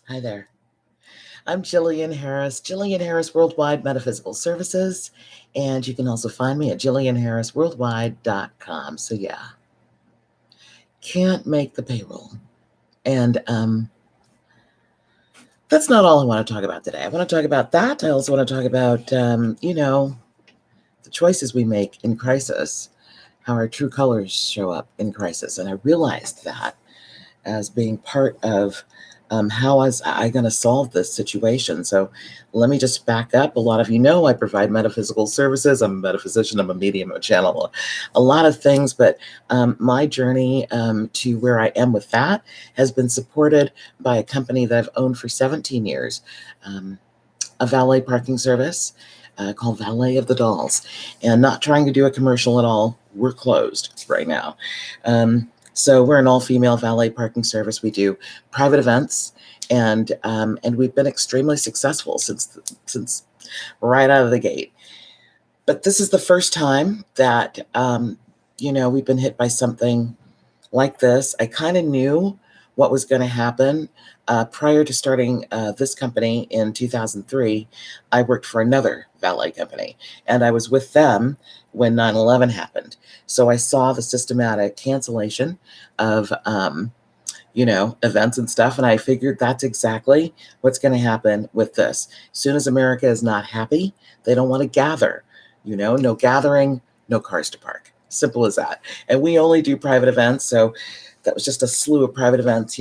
Hi there. I'm Jillian Harris, Jillian Harris Worldwide Metaphysical Services, and you can also find me at jillianharrisworldwide.com. So yeah, can't make the payroll. And that's not all I want to talk about today. I want to talk about that. I also want to talk about, the choices we make in crisis, how our true colors show up in crisis. And I realized that as being part of how was I going to solve this situation. So let me just back up. A lot of you know I provide metaphysical services. I'm a metaphysician, I'm a medium, a channel, a lot of things. But my journey to where I am with that has been supported by a company that I've owned for 17 years, a valet parking service. Called Valet of the Dolls, and not trying to do a commercial at all. We're closed right now. So we're an all-female valet parking service. We do private events, and we've been extremely successful since right out of the gate. But this is the first time that we've been hit by something like this. I kind of knew what was going to happen. Prior to starting this company in 2003, I worked for another valet company, and I was with them when 9/11 happened. So I saw the systematic cancellation of, events and stuff, and I figured that's exactly what's going to happen with this. As soon as America is not happy, they don't want to gather. No gathering, no cars to park. Simple as that. And we only do private events, so that was just a slew of private events,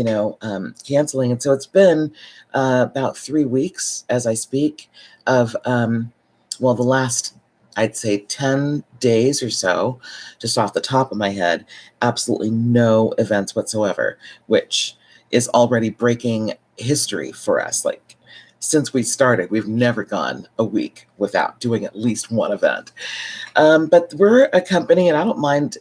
canceling. And so it's been about 3 weeks as I speak of, the last, I'd say 10 days or so, just off the top of my head, absolutely no events whatsoever, which is already breaking history for us. Like, since we started, we've never gone a week without doing at least one event. But we're a company, and I don't mind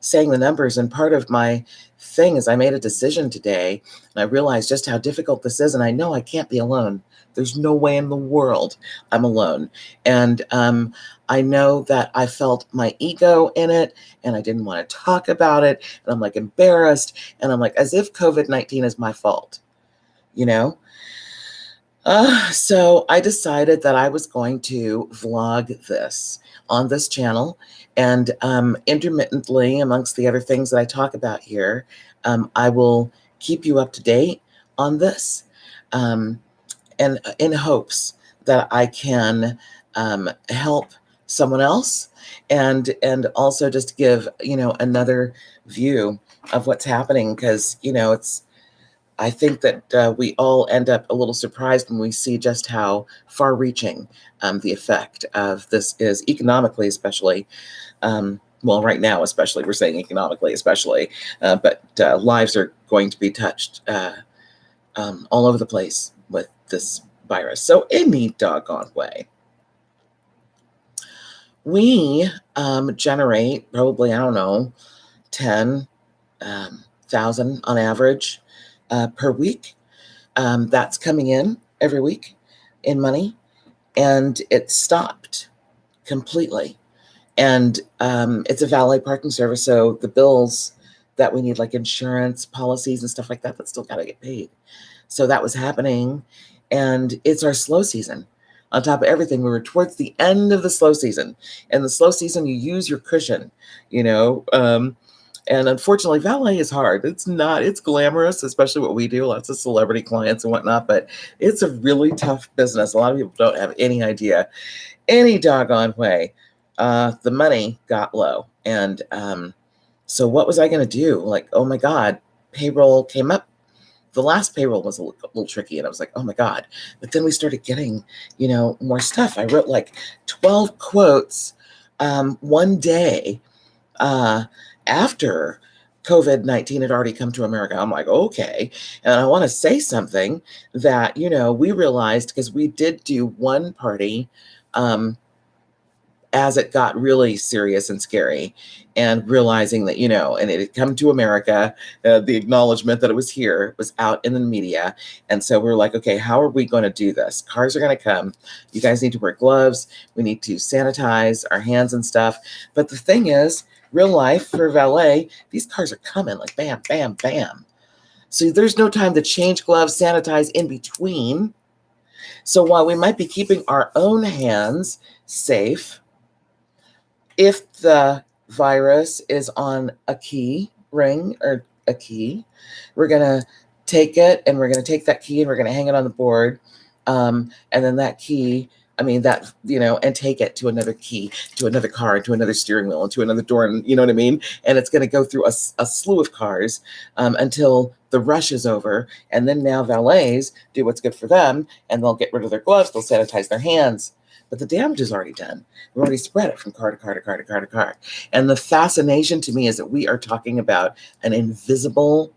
saying the numbers. And part of my thing is I made a decision today, and I realized just how difficult this is. And I know I can't be alone. There's no way in the world I'm alone. And I know that I felt my ego in it, and I didn't want to talk about it. And I'm like embarrassed. And I'm like, as if COVID-19 is my fault, you know? So I decided that I was going to vlog this on this channel, and intermittently, amongst the other things that I talk about here, I will keep you up to date on this, um, and in hopes that I can help someone else, and also just give another view of what's happening, because it's I think that we all end up a little surprised when we see just how far-reaching the effect of this is economically, especially. Well, right now, especially, we're saying economically, especially, but lives are going to be touched all over the place with this virus. So, any doggone way, we generate probably, I don't know, 10,000 on average per week. That's coming in every week in money, and it stopped completely. And it's a valet parking service, so the bills that we need, like insurance policies and stuff like that, still got to get paid. So that was happening, and it's our slow season. On top of everything, we were towards the end of the slow season, and the slow season, you use your cushion, you know. And unfortunately, valet is hard. It's glamorous, especially what we do, lots of celebrity clients and whatnot, but it's a really tough business. A lot of people don't have any idea, any doggone way. The money got low. And so what was I going to do? Like, oh my God, payroll came up. The last payroll was a little tricky, and I was like, oh my God. But then we started getting, more stuff. I wrote like 12 quotes one day after COVID-19 had already come to America. I'm like, okay. And I want to say something that, we realized, because we did do one party as it got really serious and scary, and realizing that, and it had come to America, the acknowledgement that it was here was out in the media. And so we're like, okay, how are we going to do this? Cars are going to come. You guys need to wear gloves. We need to sanitize our hands and stuff. But the thing is, real life for valet, these cars are coming like bam, bam, bam. So there's no time to change gloves, sanitize in between. So while we might be keeping our own hands safe, if the virus is on a key ring or a key, we're going to take it and we're going to take that key and we're going to hang it on the board. And then that key, and take it to another key, to another car, to another steering wheel, and to another door, and you know what I mean? And it's going to go through a slew of cars until the rush is over. And then now valets do what's good for them, and they'll get rid of their gloves, they'll sanitize their hands. But the damage is already done. We've already spread it from car to car to car to car to car. And the fascination to me is that we are talking about an invisible,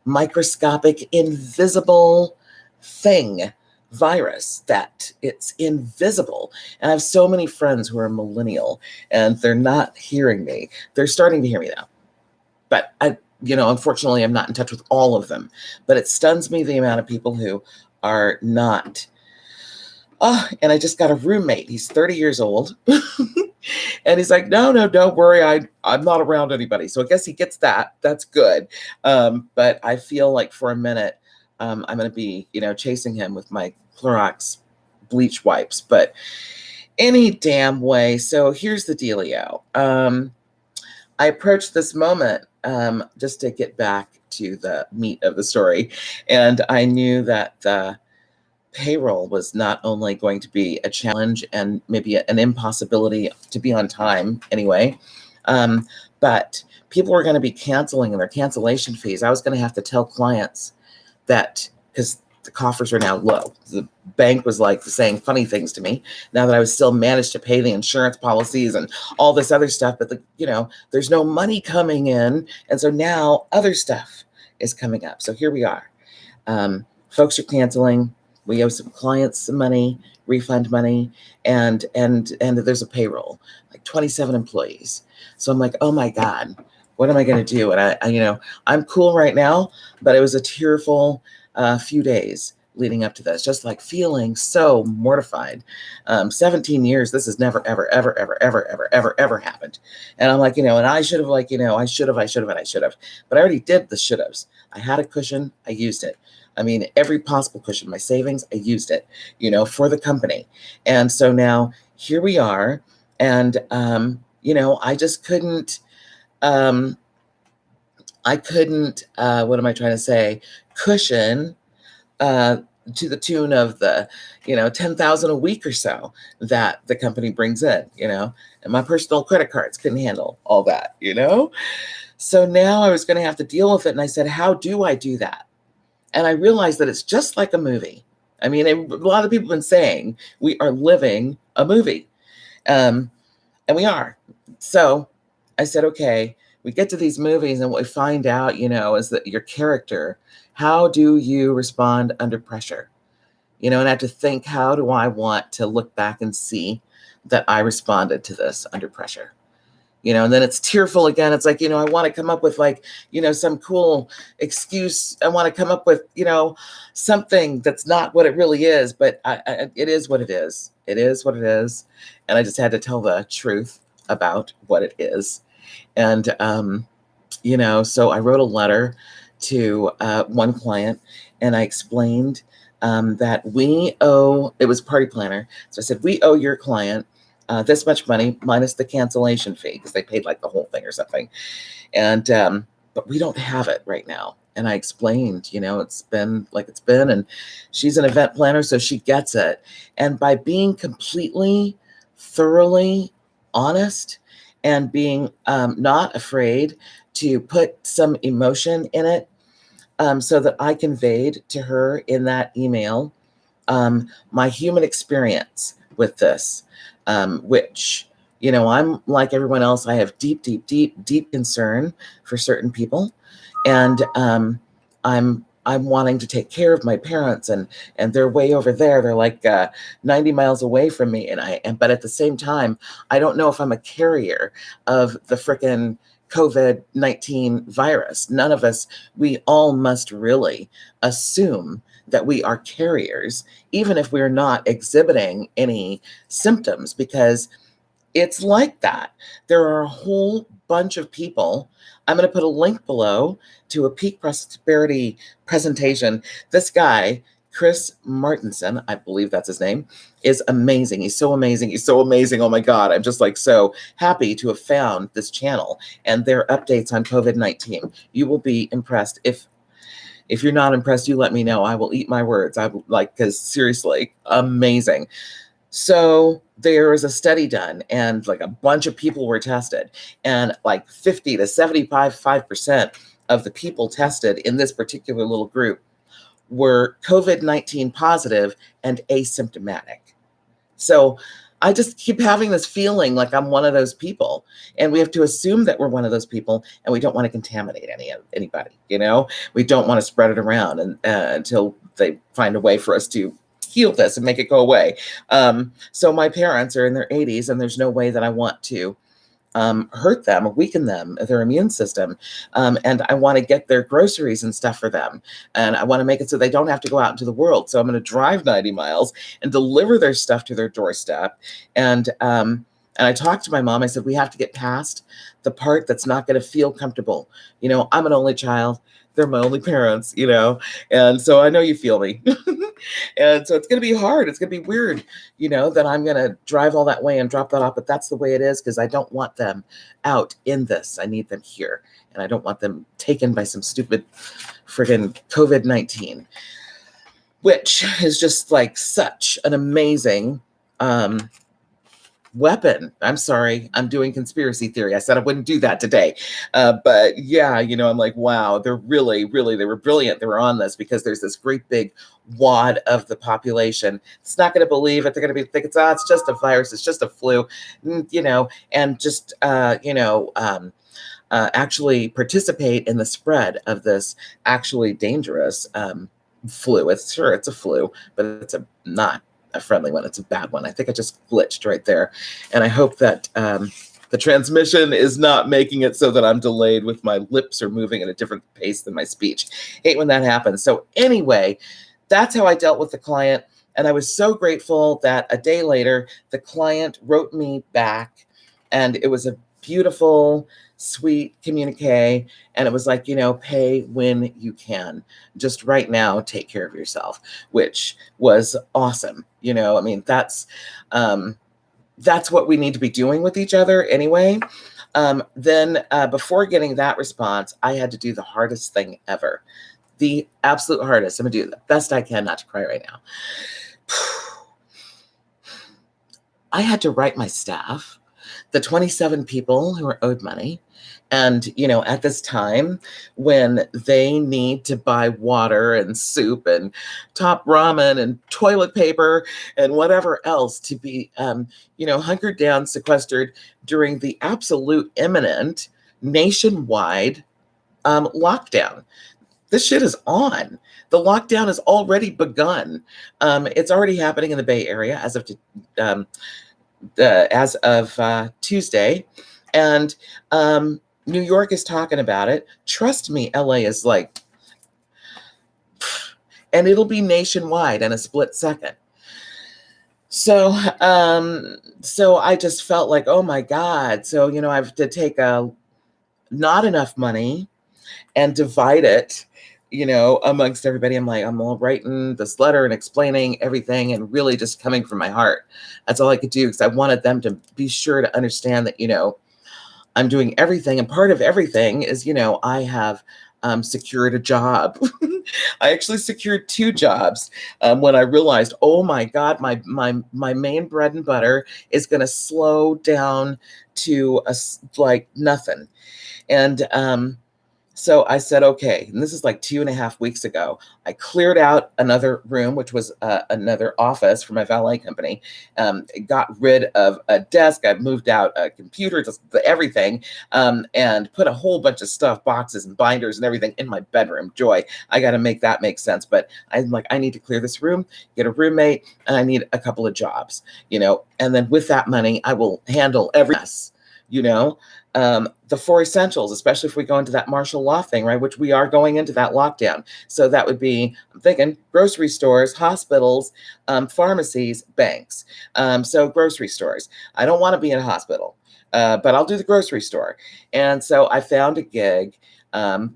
microscopic, invisible thing, virus, that it's invisible. And I have so many friends who are millennial and they're not hearing me. They're starting to hear me now. But unfortunately, I'm not in touch with all of them. But it stuns me the amount of people who are not. Oh, and I just got a roommate. He's 30 years old. And he's like, no, don't worry. I'm not around anybody. So I guess he gets that. That's good. But I feel like for a minute, I'm going to be, chasing him with my Clorox bleach wipes. But any damn way. So here's the dealio. I approached this moment just to get back to the meat of the story. And I knew that the payroll was not only going to be a challenge and maybe an impossibility to be on time anyway, but people were going to be canceling their cancellation fees. I was going to have to tell clients that, because the coffers are now low. The bank was like saying funny things to me now that I was still managed to pay the insurance policies and all this other stuff, but there's no money coming in. And so now other stuff is coming up. So here we are. Folks are canceling. We owe some clients some money, refund money, and there's a payroll, like 27 employees. So I'm like, oh my God, what am I going to do? And I'm cool right now, but it was a tearful few days leading up to this, just like feeling so mortified. 17 years, this has never, ever, ever, ever, ever, ever, ever, ever happened. And I'm like, and I should have, I should have, but I already did the should haves. I had a cushion, I used it. I mean, every possible cushion, my savings, I used it, for the company. And so now here we are. And, I just couldn't, what am I trying to say? Cushion to the tune of the, 10,000 a week or so that the company brings in, and my personal credit cards couldn't handle all that, So now I was going to have to deal with it. And I said, how do I do that? And I realized that it's just like a movie. I mean, a lot of people have been saying we are living a movie. And we are. So I said, okay, we get to these movies and what we find out, is that your character, how do you respond under pressure? And I have to think, how do I want to look back and see that I responded to this under pressure? And then it's tearful again. It's like, I want to come up with some cool excuse. I want to come up with, something that's not what it really is, but it is what it is. It is what it is. And I just had to tell the truth about what it is. And, so I wrote a letter to one client and I explained that it was party planner. So I said, we owe your client this much money minus the cancellation fee, because they paid like the whole thing or something. And, but we don't have it right now. And I explained, it's been like it's been, and she's an event planner, so she gets it. And by being completely, thoroughly honest and being not afraid to put some emotion in it, so that I conveyed to her in that email my human experience with this, which, I'm like everyone else. I have deep, deep, deep, deep concern for certain people. And I'm wanting to take care of my parents, and they're way over there. They're like 90 miles away from me. But at the same time, I don't know if I'm a carrier of the frickin' COVID-19 virus. None of us, we all must really assume that we are carriers, even if we're not exhibiting any symptoms, because it's like that. There are a whole bunch of people. I'm going to put a link below to a Peak Prosperity presentation. This guy, Chris Martensen, I believe that's his name, is amazing. He's so amazing. He's so amazing. Oh my God. I'm just like so happy to have found this channel and their updates on COVID-19. You will be impressed. If you're not impressed, you let me know. I will eat my words. I will, like, because seriously, amazing. So there was a study done and like a bunch of people were tested, and like 50 to 75% of the people tested in this particular little group were COVID-19 positive and asymptomatic. So I just keep having this feeling like I'm one of those people, and we have to assume that we're one of those people, and we don't want to contaminate anybody. We don't want to spread it around and until they find a way for us to heal this and make it go away. So my parents are in their 80s, and there's no way that I want to hurt them or weaken them, their immune system. And I want to get their groceries and stuff for them. And I want to make it so they don't have to go out into the world. So I'm going to drive 90 miles and deliver their stuff to their doorstep. And I talked to my mom. I said, we have to get past the part that's not going to feel comfortable. I'm an only child. They're my only parents, and so I know you feel me. And so it's going to be hard. It's going to be weird, that I'm going to drive all that way and drop that off. But that's the way it is, because I don't want them out in this. I need them here. And I don't want them taken by some stupid friggin' COVID-19, which is just like such an amazing weapon. I'm sorry, I'm doing conspiracy theory. I said I wouldn't do that today. But yeah, I'm like, wow, they're really, they were brilliant. They were on this because there's this great big wad of the population. It's not going to believe it. They're going to think it's just a virus. It's just a flu, and just, actually participate in the spread of this actually dangerous flu. It's a flu, but it's not a friendly one. It's a bad one. I think I just glitched right there. And I hope that the transmission is not making it so that I'm delayed with my lips are moving at a different pace than my speech. Hate when that happens. So anyway, that's how I dealt with the client. And I was so grateful that a day later, the client wrote me back, and it was a beautiful, sweet communique. And it was like, pay when you can. Just right now, take care of yourself, which was awesome. That's what we need to be doing with each other anyway. Then before getting that response, I had to do the hardest thing ever. The absolute hardest. I'm going to do the best I can not to cry right now. I had to write my staff, the 27 people who are owed money. And, at this time when they need to buy water and soup and top ramen and toilet paper and whatever else to be, hunkered down, sequestered during the absolute imminent nationwide lockdown. This shit is on. The lockdown has already begun. It's already happening in the Bay Area as of Tuesday. And New York is talking about it. Trust me, LA is like, and it'll be nationwide in a split second. So I just felt like, oh my God. So, I have to take not enough money and divide it, amongst everybody. I'm all writing this letter and explaining everything and really just coming from my heart. That's all I could do, because I wanted them to be sure to understand that, I'm doing everything. And part of everything is, I have secured a job. I actually secured 2 jobs when I realized, oh my God, my main bread and butter is going to slow down to like nothing. And so I said, okay, and this is like 2.5 weeks ago. I cleared out another room, which was another office for my valet company. Got rid of a desk. I moved out a computer, just everything, and put a whole bunch of stuff, boxes and binders and everything in my bedroom. Joy, I got to make that make sense. But I'm like, I need to clear this room, get a roommate, and I need a couple of jobs, and then with that money, I will handle every mess, the 4 essentials, especially if we go into that martial law thing, right? Which we are going into that lockdown. So that would be, I'm thinking grocery stores, hospitals, pharmacies, banks. So grocery stores. I don't want to be in a hospital. but I'll do the grocery store. And so I found a gig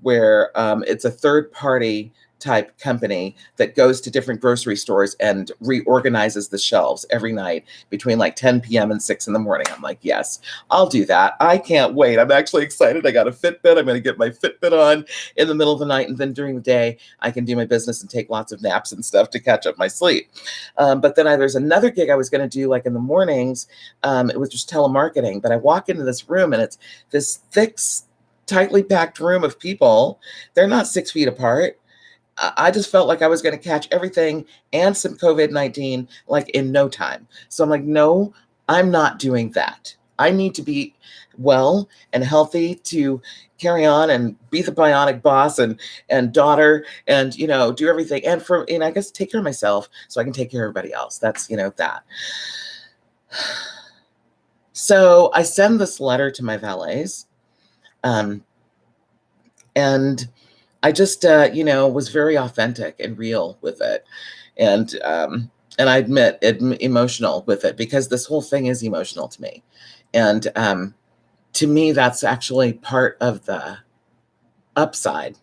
where it's a third party type company that goes to different grocery stores and reorganizes the shelves every night between like 10 p.m. and 6 in the morning. I'm like, yes, I'll do that. I can't wait. I'm actually excited. I got a Fitbit. I'm going to get my Fitbit on in the middle of the night. And then during the day, I can do my business and take lots of naps and stuff to catch up my sleep. But then there's another gig I was going to do like in the mornings. It was just telemarketing. But I walk into this room and it's this thick, tightly packed room of people. They're not 6 feet apart. I just felt like I was going to catch everything and some COVID-19 like in no time. So I'm like, no, I'm not doing that. I need to be well and healthy to carry on and be the bionic boss and daughter and, do everything. And I guess take care of myself so I can take care of everybody else. That's, that. So I send this letter to my valets. And I just, was very authentic and real with it. And I admit emotional with it because this whole thing is emotional to me. And to me, that's actually part of the upside,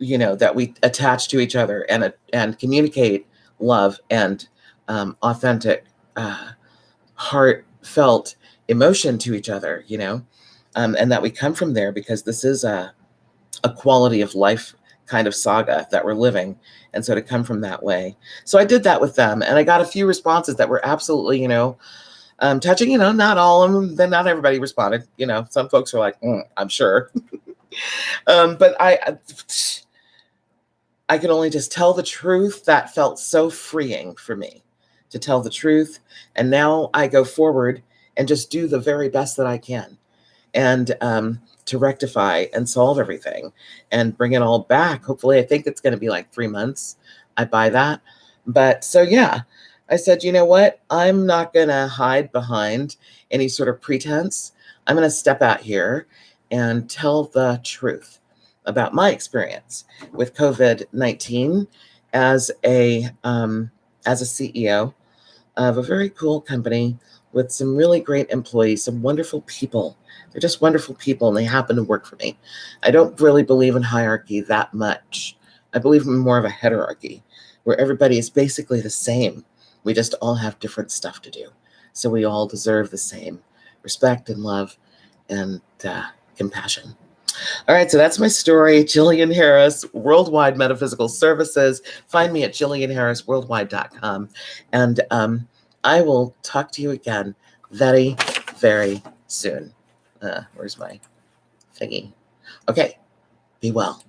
that we attach to each other and communicate love and authentic, heartfelt emotion to each other, and that we come from there because this is a quality of life kind of saga that we're living. And so to come from that way. So I did that with them and I got a few responses that were absolutely, touching, not all of them, then not everybody responded. Some folks are like, I'm sure. But I can only just tell the truth. That felt so freeing for me to tell the truth. And now I go forward and just do the very best that I can. And to rectify and solve everything and bring it all back. Hopefully, I think it's going to be like 3 months. I buy that. But so, yeah, I said, you know what? I'm not going to hide behind any sort of pretense. I'm going to step out here and tell the truth about my experience with COVID-19 as a CEO of a very cool company with some really great employees, some wonderful people. They're just wonderful people, and they happen to work for me. I don't really believe in hierarchy that much. I believe in more of a heterarchy, where everybody is basically the same. We just all have different stuff to do. So we all deserve the same respect and love and compassion. All right, so that's my story. Jillian Harris, Worldwide Metaphysical Services. Find me at JillianHarrisWorldwide.com. And I will talk to you again very, very soon. Where's my thingy? Okay, be well.